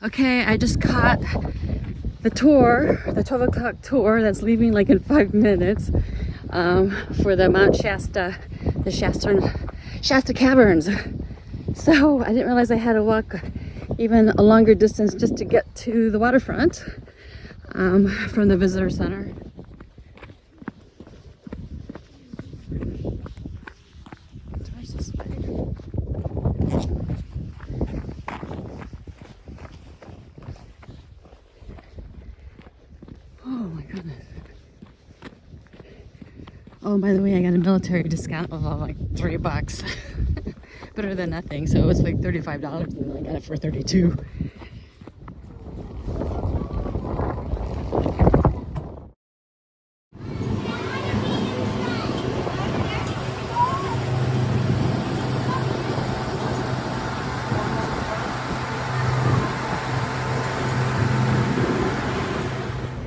Okay, I just caught the tour, the 12 o'clock tour that's leaving like in 5 minutes for the Mount Shasta, the Shasta Caverns. So I didn't realize I had to walk even a longer distance just to get to the waterfront from the visitor center. Oh my goodness. Oh, by the way, I got a military discount of like $3. Better than nothing. So it was like $35 and I got it for $32.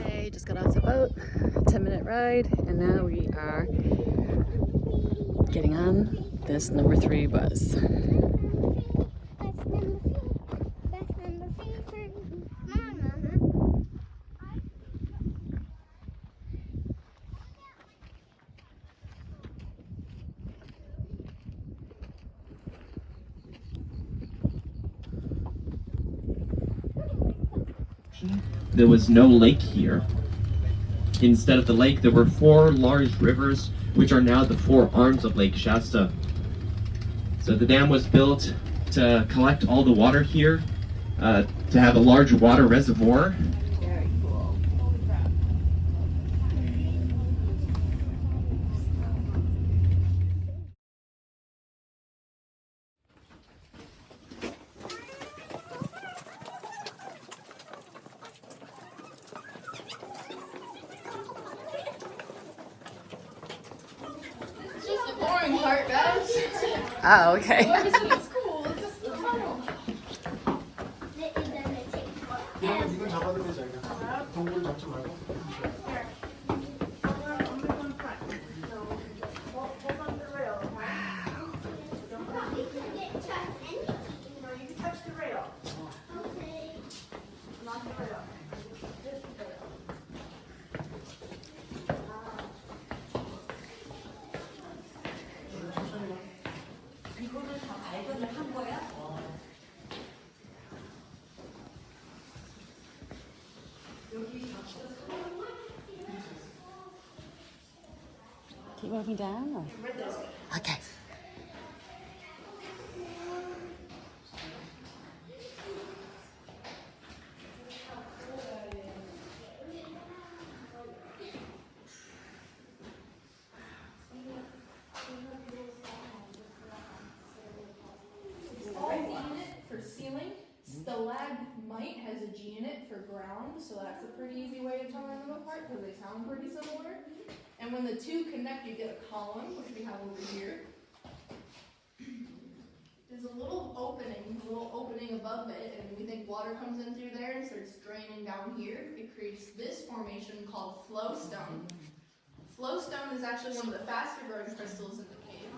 Okay, just got off the boat, 10-minute ride, and now we are getting on this number 3 bus. There was no lake here. Instead of the lake, there were 4 large rivers, which are now the 4 arms of Lake Shasta. So the dam was built to collect all the water here, to have a large water reservoir. Very cool. It's just the boring part, guys. Oh, okay. Everything is cool. It's just the tunnel. 이건 잡아도 되지 않나? 동굴 잡지 말고. Keep moving down? Or? Okay. For ceiling, stalagmite has a G in it for ground, so that's a pretty easy way of telling them apart because they sound pretty similar. And when the 2 connect, you get a column, which we have over here. There's a little opening above it, and we think water comes in through there and starts draining down here. It creates this formation called flowstone. Flowstone is actually one of the faster growing crystals in the cave.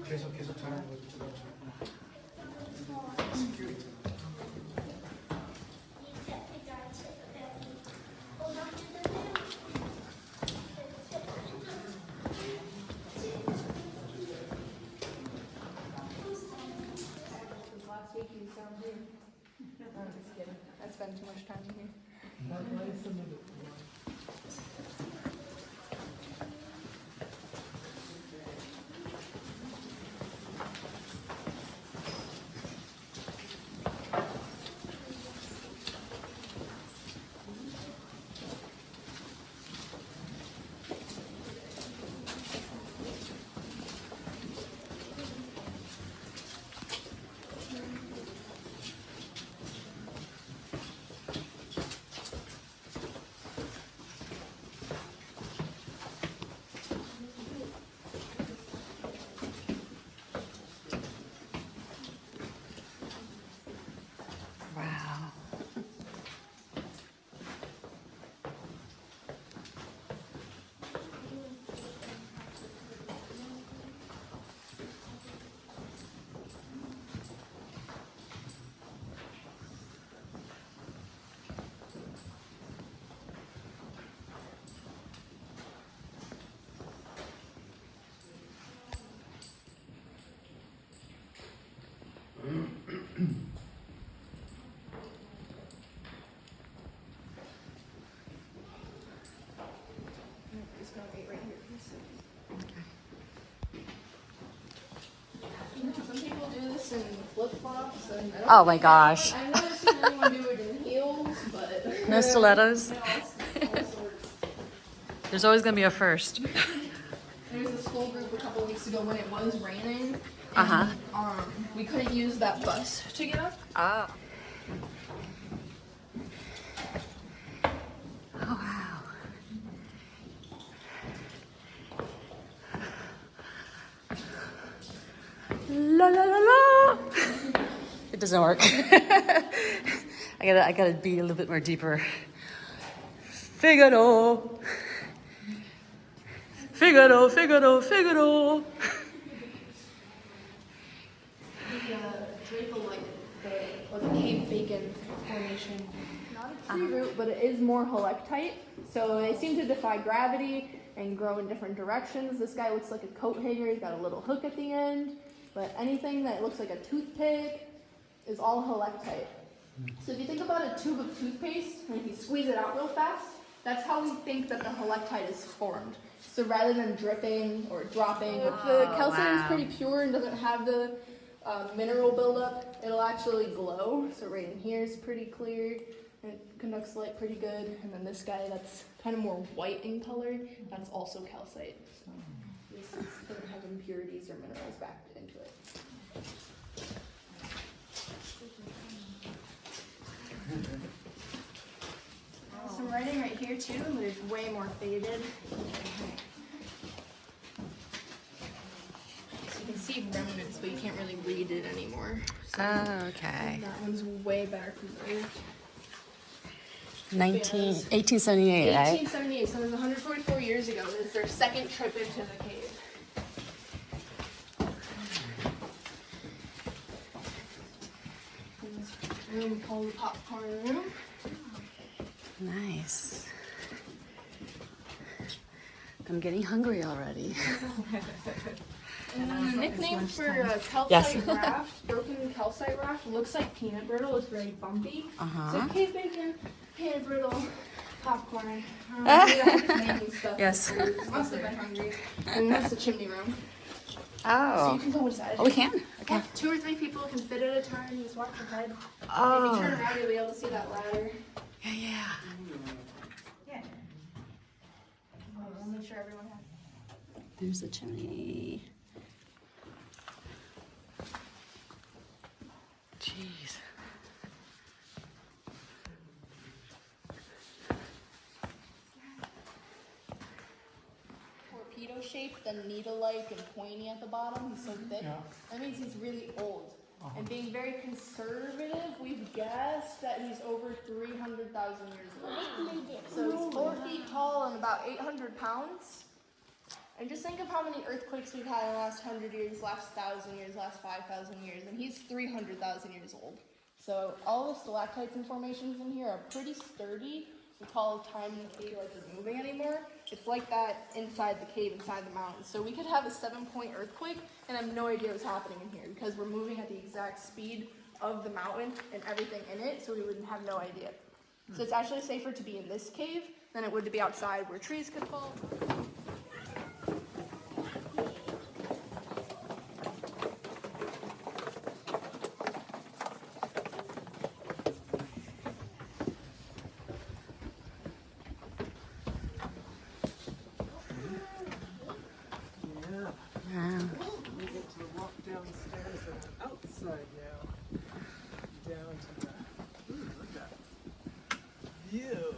계속 자라는 거죠. right here. Some people do this in flip-flops. And I don't Oh my gosh. I've never seen anyone do it in heels, but... No stilettos? No, all sorts. There's always gonna be a first. There was this whole group a couple weeks ago when it was raining. Uh-huh. And, we couldn't use that bus to get up. Oh. Oh wow. La la la la. It doesn't work. I gotta be a little bit more deeper. Figaro. Figaro, Figaro, Figaro. The Cape Bacon formation. Not a tree root, but it is more helictite. So they seem to defy gravity and grow in different directions. This guy looks like a coat hanger. He's got a little hook at the end. But anything that looks like a toothpick is all helictite. So if you think about a tube of toothpaste, and if you squeeze it out real fast, that's how we think that the helictite is formed. So rather than dripping or dropping, if the calcite is pretty pure and doesn't have the mineral buildup, it'll actually glow. So right in here is pretty clear, and it conducts light pretty good. And then this guy that's kind of more white in color, that's also calcite. So this doesn't have impurities or minerals backed into it. Some writing right here too, but it's way more faded. So you can see remnants, but you can't really read it anymore. So Okay. that one's way better preserved. 1878, right? 1878, so it was 144 years ago. This is their second trip into the cave. In this room called the popcorn room. Nice. I'm getting hungry already. And then the nickname for calcite Yes. raft, broken calcite raft, looks like peanut brittle. It's very bumpy. Uh-huh. So cave bacon, peanut brittle, popcorn. Naming stuff. Yes. Must have been hungry. And that's the chimney room. So Oh. you can go inside. Oh, we can? Okay. Yeah, 2 or 3 people can fit at a time. You just watch your head. If you turn Oh. around, you'll be able to see that ladder. Yeah, yeah. I'll make sure everyone has. There's the chimney. Jeez. Torpedo shaped and needle-like and pointy at the bottom. He's so thick. Yeah. That means he's really old. And being very conservative, we've guessed that he's over 300,000 years old. So he's 4 feet tall and about 800 pounds. And just think of how many earthquakes we've had in the last 100 years, last 1,000 years, last 5,000 years, and he's 300,000 years old. So all the stalactites and formations in here are pretty sturdy. We call time in the cave like it's moving anymore. It's like that inside the cave, inside the mountain. So we could have a 7-point earthquake and have no idea what's happening in here because we're moving at the exact speed of the mountain and everything in it, so we would have no idea. So it's actually safer to be in this cave than it would to be outside where trees could fall. We get to walk downstairs and outside now. Down to the. Ooh, look at that view.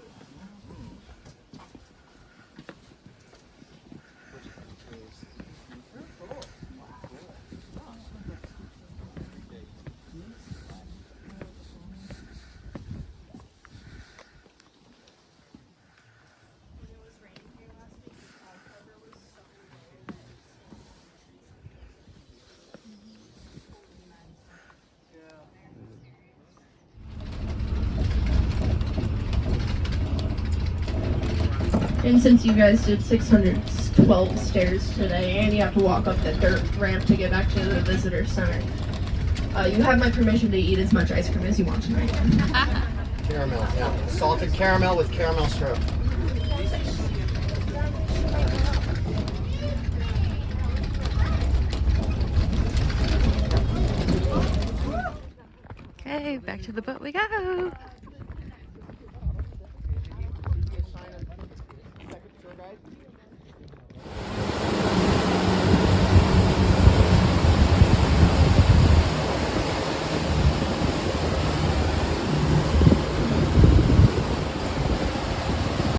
And since you guys did 612 stairs today, and you have to walk up the dirt ramp to get back to the visitor center, you have my permission to eat as much ice cream as you want tonight. Caramel, yeah. Salted caramel with caramel syrup. To the boat we go. Second tour guide.